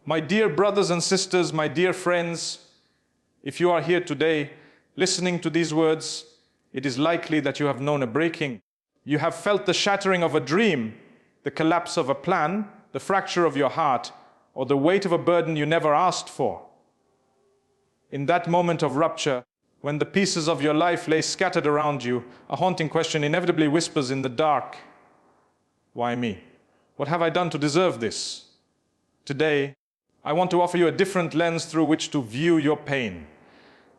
My dear brothers and sisters, my dear friends, if you are here today listening to these words, it is likely that you have known a breaking. You have felt the shattering of a dream, the collapse of a plan, the fracture of your heart, or the weight of a burden you never asked for. In that moment of rupture, when the pieces of your life lay scattered around you, a haunting question inevitably whispers in the dark, why me? What have I done to deserve this? Today, I want to offer you a different lens through which to view your pain.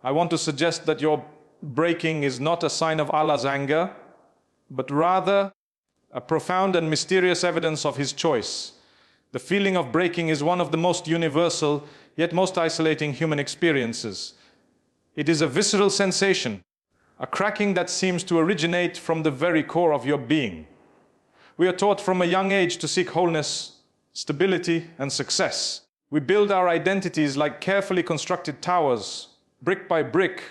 I want to suggest that your breaking is not a sign of Allah's anger, but rather a profound and mysterious evidence of His choice. The feeling of breaking is one of the most universal, yet most isolating human experiences. It is a visceral sensation, a cracking that seems to originate from the very core of your being. We are taught from a young age to seek wholeness, stability, and success. We build our identities like carefully constructed towers, brick by brick,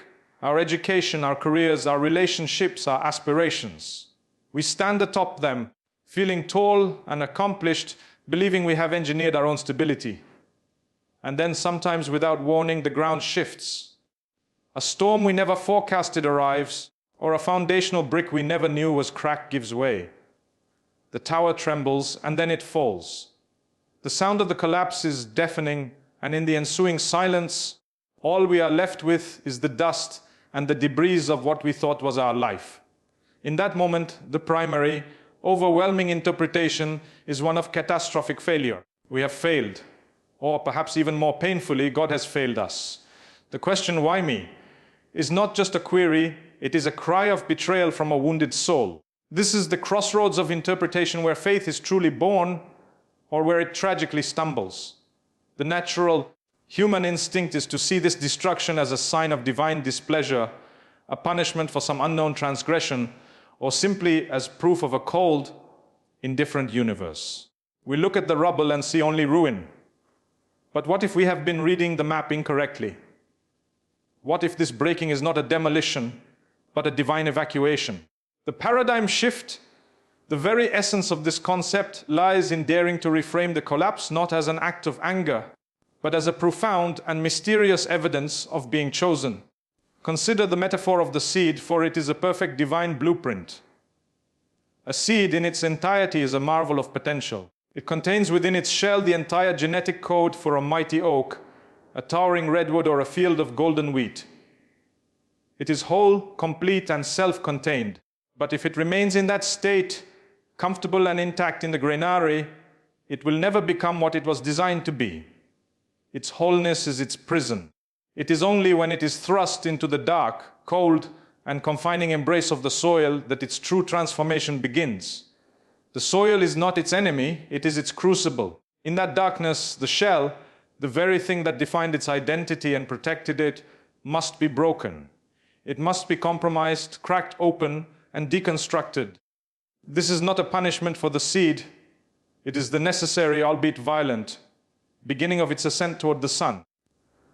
our education, our careers, our relationships, our aspirations. We stand atop them, feeling tall and accomplished, believing we have engineered our own stability. And then sometimes without warning, the ground shifts. A storm we never forecasted arrives, or a foundational brick we never knew was cracked gives way. The tower trembles, and then it falls. The sound of the collapse is deafening, and in the ensuing silence, all we are left with is the dust and the debris of what we thought was our life. In that moment, the primary, overwhelming interpretation is one of catastrophic failure. We have failed, or perhaps even more painfully, God has failed us. The question, why me, is not just a query, it is a cry of betrayal from a wounded soul. This is the crossroads of interpretation where faith is truly born, or where it tragically stumbles. The natural human instinct is to see this destruction as a sign of divine displeasure, a punishment for some unknown transgression, or simply as proof of a cold, indifferent universe. We look at the rubble and see only ruin. But what if we have been reading the map incorrectly? What if this breaking is not a demolition, but a divine evacuation? The paradigm shift, the very essence of this concept, lies in daring to reframe the collapse not as an act of anger, but as a profound and mysterious evidence of being chosen. Consider the metaphor of the seed, for it is a perfect divine blueprint. A seed in its entirety is a marvel of potential. It contains within its shell the entire genetic code for a mighty oak, a towering redwood, or a field of golden wheat. It is whole, complete, and self-contained. But if it remains in that state, comfortable and intact in the granary, it will never become what it was designed to be. Its wholeness is its prison. It is only when it is thrust into the dark, cold, and confining embrace of the soil that its true transformation begins. The soil is not its enemy, it is its crucible. In that darkness, the shell, the very thing that defined its identity and protected it, must be broken. It must be compromised, cracked open, and deconstructed. This is not a punishment for the seed. It is the necessary, albeit violent, beginning of its ascent toward the sun.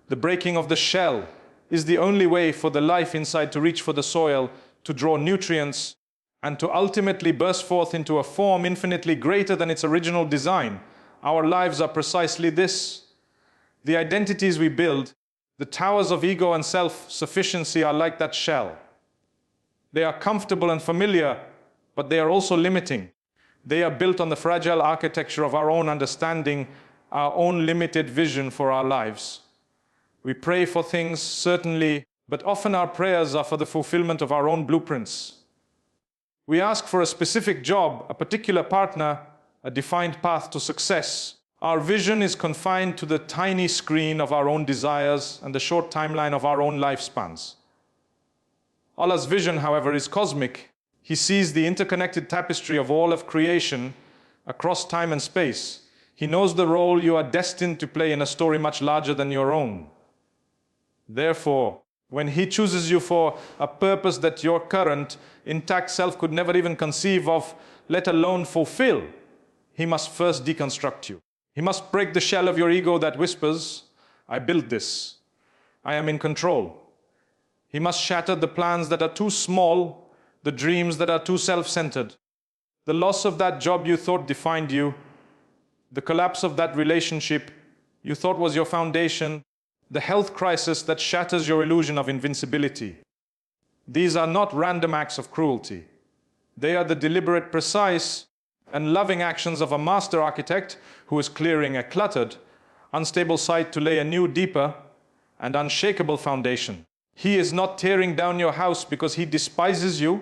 The breaking of the shell is the only way for the life inside to reach for the soil, to draw nutrients, and to ultimately burst forth into a form infinitely greater than its original design. Our lives are precisely this. The identities we build, the towers of ego and self-sufficiency, are like that shell. They are comfortable and familiar, but they are also limiting. They are built on the fragile architecture of our own understanding, our own limited vision for our lives. We pray for things, certainly, but often our prayers are for the fulfillment of our own blueprints. We ask for a specific job, a particular partner, a defined path to success. Our vision is confined to the tiny screen of our own desires and the short timeline of our own lifespans. Allah's vision, however, is cosmic. He sees the interconnected tapestry of all of creation across time and space. He knows the role you are destined to play in a story much larger than your own. Therefore, when He chooses you for a purpose that your current, intact self could never even conceive of, let alone fulfill, He must first deconstruct you. He must break the shell of your ego that whispers, I built this, I am in control. He must shatter the plans that are too small, the dreams that are too self-centered. The loss of that job you thought defined you, the collapse of that relationship, you thought was your foundation, the health crisis that shatters your illusion of invincibility. These are not random acts of cruelty. They are the deliberate, precise, and loving actions of a master architect who is clearing a cluttered, unstable site to lay a new, deeper, and unshakable foundation. He is not tearing down your house because he despises you.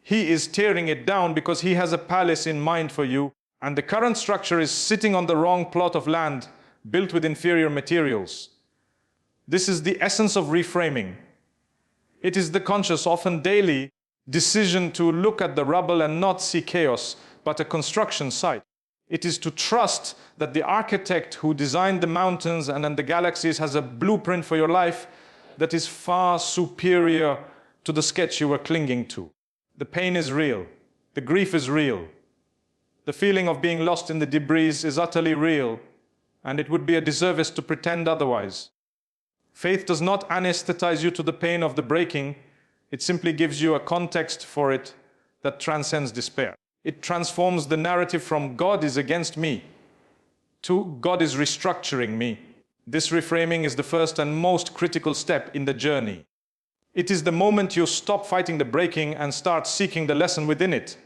He is tearing it down because he has a palace in mind for you, and the current structure is sitting on the wrong plot of land, built with inferior materials. This is the essence of reframing. It is the conscious, often daily, decision to look at the rubble and not see chaos, but a construction site. It is to trust that the architect who designed the mountains and then the galaxies has a blueprint for your life that is far superior to the sketch you were clinging to. The pain is real. The grief is real. The feeling of being lost in the debris is utterly real, and it would be a disservice to pretend otherwise. Faith does not anesthetize you to the pain of the breaking. It simply gives you a context for it that transcends despair. It transforms the narrative from God is against me to God is restructuring me. This reframing is the first and most critical step in the journey. It is the moment you stop fighting the breaking and start seeking the lesson within it.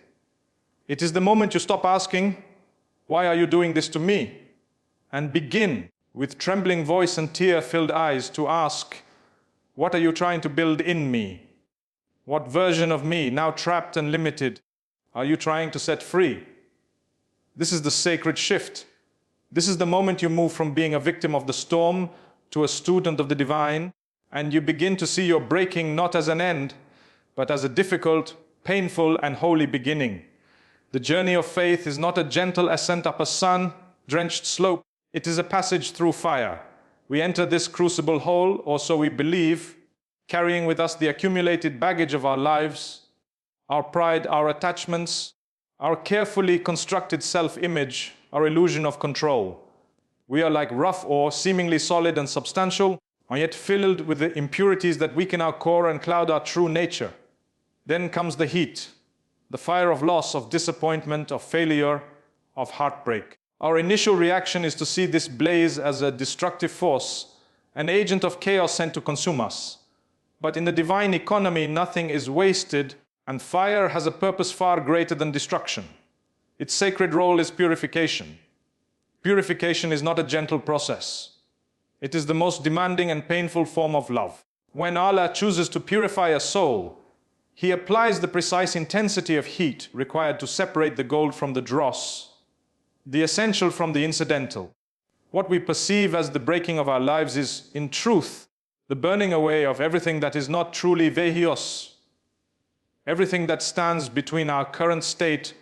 It is the moment you stop asking, "Why are you doing this to me?" and begin, with trembling voice and tear-filled eyes, to ask, "What are you trying to build in me? What version of me, now trapped and limited, are you trying to set free?" This is the sacred shift. This is the moment you move from being a victim of the storm to a student of the divine, and you begin to see your breaking not as an end, but as a difficult, painful, and holy beginning. The journey of faith is not a gentle ascent up a sun-drenched slope. It is a passage through fire. We enter this crucible whole, or so we believe, carrying with us the accumulated baggage of our lives, our pride, our attachments, our carefully constructed self-image, our illusion of control. We are like rough ore, seemingly solid and substantial, and yet filled with the impurities that weaken our core and cloud our true nature. Then comes the heat, the fire of loss, of disappointment, of failure, of heartbreak. Our initial reaction is to see this blaze as a destructive force, an agent of chaos sent to consume us. But in the divine economy, nothing is wasted, and fire has a purpose far greater than destruction. Its sacred role is purification. Purification is not a gentle process. It is the most demanding and painful form of love. When Allah chooses to purify a soul, He applies the precise intensity of heat required to separate the gold from the dross, the essential from the incidental. What we perceive as the breaking of our lives is, in truth, the burning away of everything that is not truly vehios, everything that stands between our current state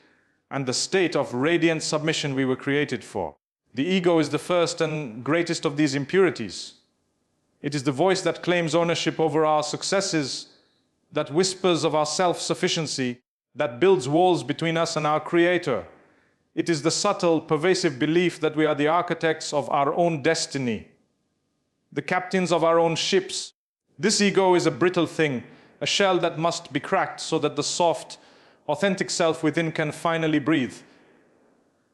and the state of radiant submission we were created for. The ego is the first and greatest of these impurities. It is the voice that claims ownership over our successes, that whispers of our self-sufficiency, that builds walls between us and our Creator. It is the subtle, pervasive belief that we are the architects of our own destiny, the captains of our own ships. This ego is a brittle thing, a shell that must be cracked so that the soft, authentic self within can finally breathe.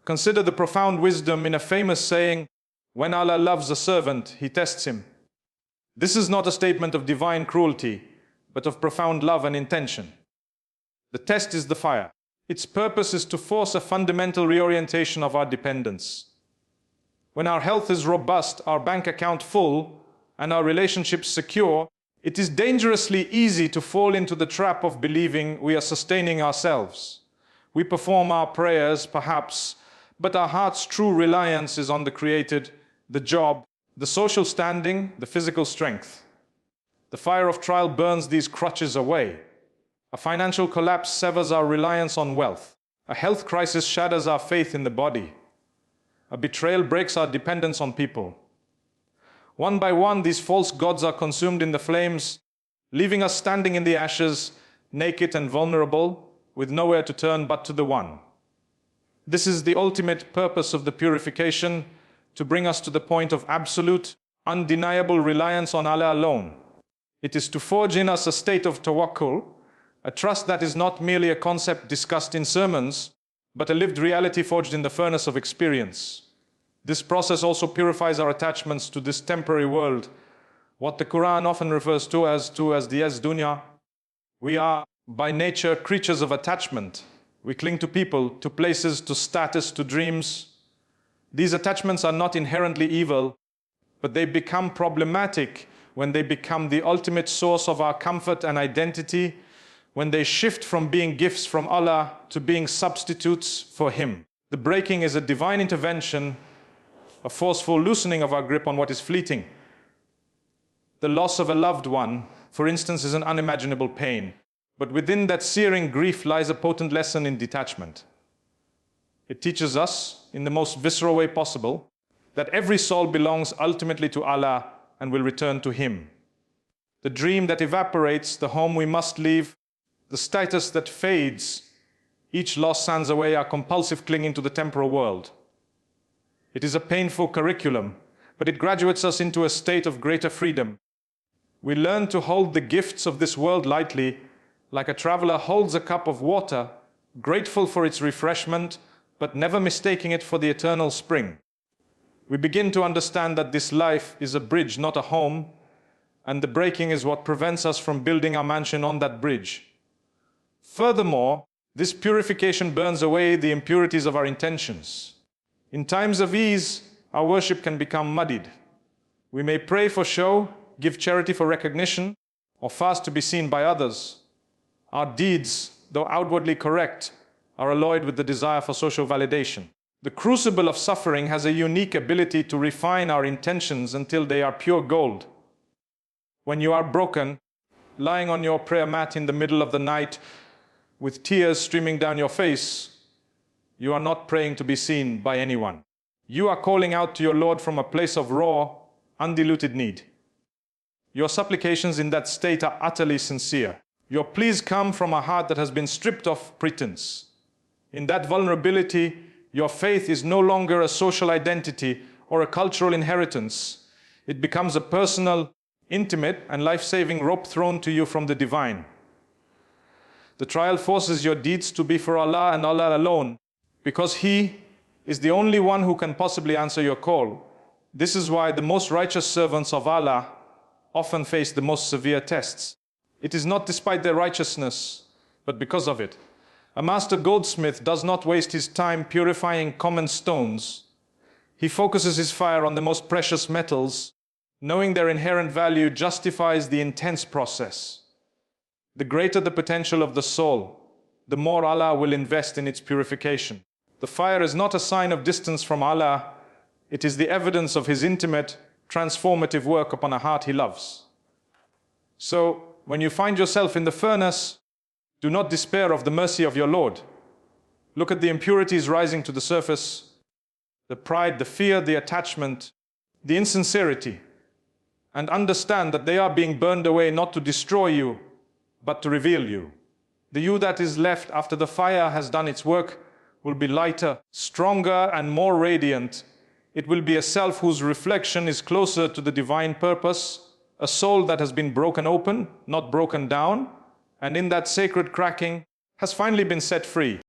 Consider the profound wisdom in a famous saying, "When Allah loves a servant, He tests him." This is not a statement of divine cruelty, but of profound love and intention. The test is the fire. Its purpose is to force a fundamental reorientation of our dependence. When our health is robust, our bank account full, and our relationships secure, it is dangerously easy to fall into the trap of believing we are sustaining ourselves. We perform our prayers, perhaps, but our heart's true reliance is on the created, the job, the social standing, the physical strength. The fire of trial burns these crutches away. A financial collapse severs our reliance on wealth. A health crisis shatters our faith in the body. A betrayal breaks our dependence on people. One by one, these false gods are consumed in the flames, leaving us standing in the ashes, naked and vulnerable, with nowhere to turn but to the One. This is the ultimate purpose of the purification, to bring us to the point of absolute, undeniable reliance on Allah alone. It is to forge in us a state of Tawakkul, a trust that is not merely a concept discussed in sermons, but a lived reality forged in the furnace of experience. This process also purifies our attachments to this temporary world, what the Quran often refers to as the dunya. We are by nature creatures of attachment. We cling to people, to places, to status, to dreams. These attachments are not inherently evil, but they become problematic when they become the ultimate source of our comfort and identity, when they shift from being gifts from Allah to being substitutes for Him. The breaking is a divine intervention, a forceful loosening of our grip on what is fleeting. The loss of a loved one, for instance, is an unimaginable pain. But within that searing grief lies a potent lesson in detachment. It teaches us, in the most visceral way possible, that every soul belongs ultimately to Allah and will return to Him. The dream that evaporates, the home we must leave, the status that fades, each loss sands away our compulsive clinging to the temporal world. It is a painful curriculum, but it graduates us into a state of greater freedom. We learn to hold the gifts of this world lightly, like a traveler holds a cup of water, grateful for its refreshment, but never mistaking it for the eternal spring. We begin to understand that this life is a bridge, not a home, and the breaking is what prevents us from building our mansion on that bridge. Furthermore, this purification burns away the impurities of our intentions. In times of ease, our worship can become muddied. We may pray for show, give charity for recognition, or fast to be seen by others. Our deeds, though outwardly correct, are alloyed with the desire for social validation. The crucible of suffering has a unique ability to refine our intentions until they are pure gold. When you are broken, lying on your prayer mat in the middle of the night, with tears streaming down your face, you are not praying to be seen by anyone. You are calling out to your Lord from a place of raw, undiluted need. Your supplications in that state are utterly sincere. Your pleas come from a heart that has been stripped of pretense. In that vulnerability, your faith is no longer a social identity or a cultural inheritance. It becomes a personal, intimate, and life-saving rope thrown to you from the divine. The trial forces your deeds to be for Allah and Allah alone, because He is the only one who can possibly answer your call. This is why the most righteous servants of Allah often face the most severe tests. It is not despite their righteousness, but because of it. A master goldsmith does not waste his time purifying common stones. He focuses his fire on the most precious metals. Knowing their inherent value justifies the intense process. The greater the potential of the soul, the more Allah will invest in its purification. The fire is not a sign of distance from Allah. It is the evidence of His intimate, transformative work upon a heart He loves. So, when you find yourself in the furnace, do not despair of the mercy of your Lord. Look at the impurities rising to the surface, the pride, the fear, the attachment, the insincerity, and understand that they are being burned away not to destroy you, but to reveal you. The you that is left after the fire has done its work will be lighter, stronger, and more radiant. It will be a self whose reflection is closer to the divine purpose, a soul that has been broken open, not broken down, and in that sacred cracking has finally been set free.